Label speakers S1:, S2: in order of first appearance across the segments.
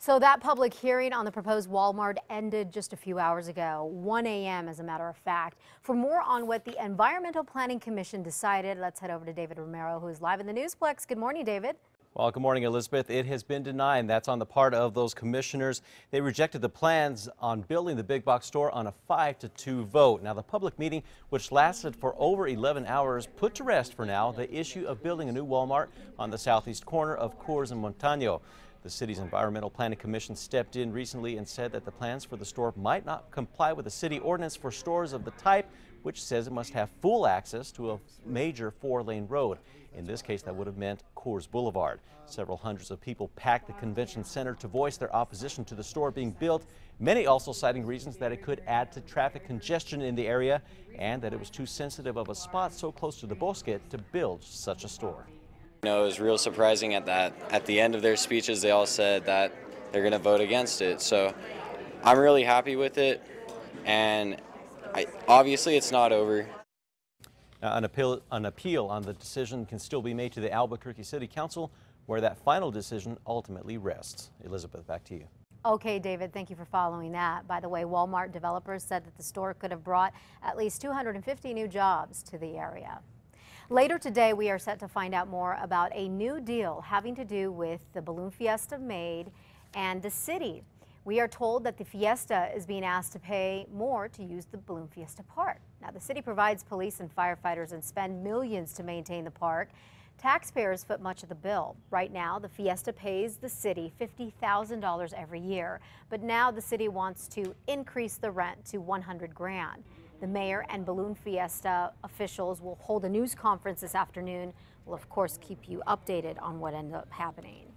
S1: So that public hearing on the proposed Walmart ended just a few hours ago, 1 a.m. as a matter of fact. For more on what the Environmental Planning Commission decided, let's head over to David Romero, who is live in the Newsplex. Good morning, David.
S2: Well, good morning, Elizabeth. It has been denied. That's on the part of those commissioners. They rejected the plans on building the big box store on a 5-2 vote. Now, the public meeting, which lasted for over 11 hours, put to rest for now the issue of building a new Walmart on the southeast corner of Coors and Montano. The city's Environmental Planning Commission stepped in recently and said that the plans for the store might not comply with the city ordinance for stores of the type, which says it must have full access to a major 4-lane road. In this case, that would have meant Coors Boulevard. Several hundreds of people packed the convention center to voice their opposition to the store being built, many also citing reasons that it could add to traffic congestion in the area and that it was too sensitive of a spot so close to the Bosque to build such a store.
S3: You know, it was real surprising at the end of their speeches, they all said that they're going to vote against it. So I'm really happy with it, and obviously it's not over.
S2: An appeal on the decision can still be made to the Albuquerque City Council, where that final decision ultimately rests. Elizabeth, back to you.
S1: Okay, David, thank you for following that. By the way, Walmart developers said that the store could have brought at least 250 new jobs to the area. Later today, we are set to find out more about a new deal having to do with the Balloon Fiesta maid and the city. We are told that the Fiesta is being asked to pay more to use the Balloon Fiesta park. Now, the city provides police and firefighters and spend millions to maintain the park. Taxpayers foot much of the bill. Right now, the Fiesta pays the city $50,000 every year, but now the city wants to increase the rent to $100,000. The mayor and Balloon Fiesta officials will hold a news conference this afternoon. We'll, of course, keep you updated on what ends up happening.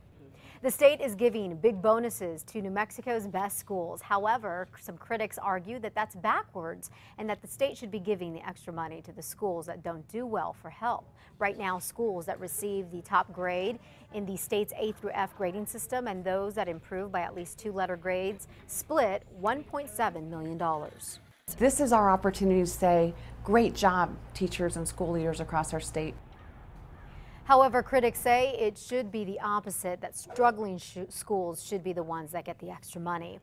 S1: The state is giving big bonuses to New Mexico's best schools. However, some critics argue that that's backwards and that the state should be giving the extra money to the schools that don't do well for help. Right now, schools that receive the top grade in the state's A through F grading system and those that improve by at least 2-letter grades split $1.7 million.
S4: This is our opportunity to say, great job, teachers and school leaders across our state.
S1: However, critics say it should be the opposite, that struggling schools should be the ones that get the extra money.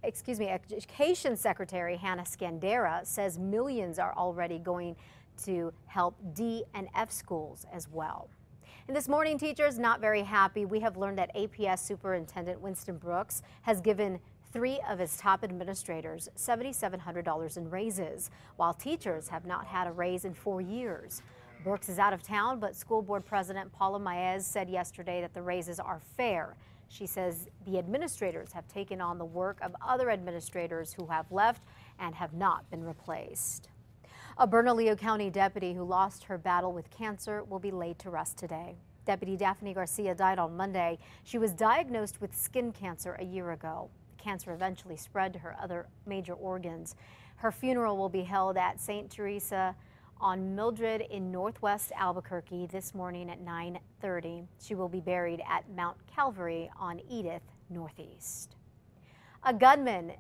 S1: Education Secretary Hannah Scandera says millions are already going to help D and F schools as well. And this morning, teachers not very happy. We have learned that APS Superintendent Winston Brooks has given 3 of his top administrators $7,700 in raises, while teachers have not had a raise in 4 years. Brooks is out of town, but school board president Paula Maez said yesterday that the raises are fair. She says the administrators have taken on the work of other administrators who have left and have not been replaced. A Bernalillo County deputy who lost her battle with cancer will be laid to rest today. Deputy Daphne Garcia died on Monday. She was diagnosed with skin cancer a year ago. Cancer eventually spread to her other major organs. Her funeral will be held at St. Teresa on Mildred in northwest Albuquerque this morning at 9:30. She will be buried at Mount Calvary on Edith Northeast. A gunman,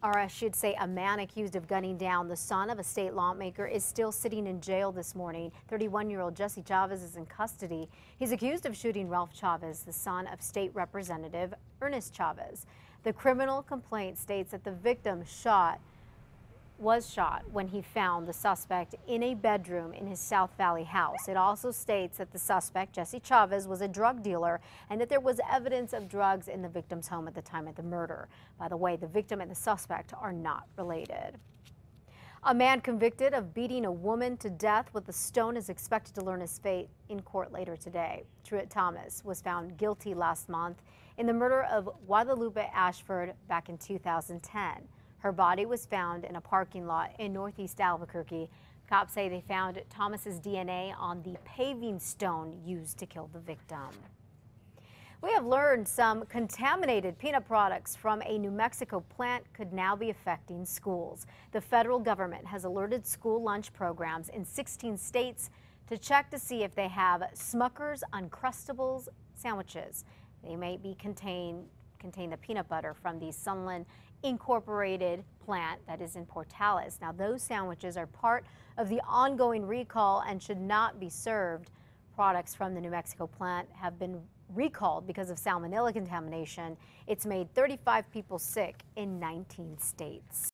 S1: or I should say a man accused of gunning down the son of a state lawmaker, is still sitting in jail this morning. 31-year-old Jesse Chavez is in custody. He's accused of shooting Ralph Chavez, the son of State Representative Ernest Chavez. The criminal complaint states that the victim was shot when he found the suspect in a bedroom in his South Valley house. It also states that the suspect, Jesse Chavez, was a drug dealer and that there was evidence of drugs in the victim's home at the time of the murder. By the way, the victim and the suspect are not related. A man convicted of beating a woman to death with a stone is expected to learn his fate in court later today. Truitt Thomas was found guilty last month in the murder of Guadalupe Ashford back in 2010. Her body was found in a parking lot in northeast Albuquerque. Cops say they found Thomas's DNA on the paving stone used to kill the victim. We have learned some contaminated peanut products from a New Mexico plant could now be affecting schools. The federal government has alerted school lunch programs in 16 states to check to see if they have Smucker's Uncrustables sandwiches. They may be contain the peanut butter from the Sunland Incorporated plant that is in Portales. Now, those sandwiches are part of the ongoing recall and should not be served. Products from the New Mexico plant have been recalled because of salmonella contamination. It's made 35 people sick in 19 states.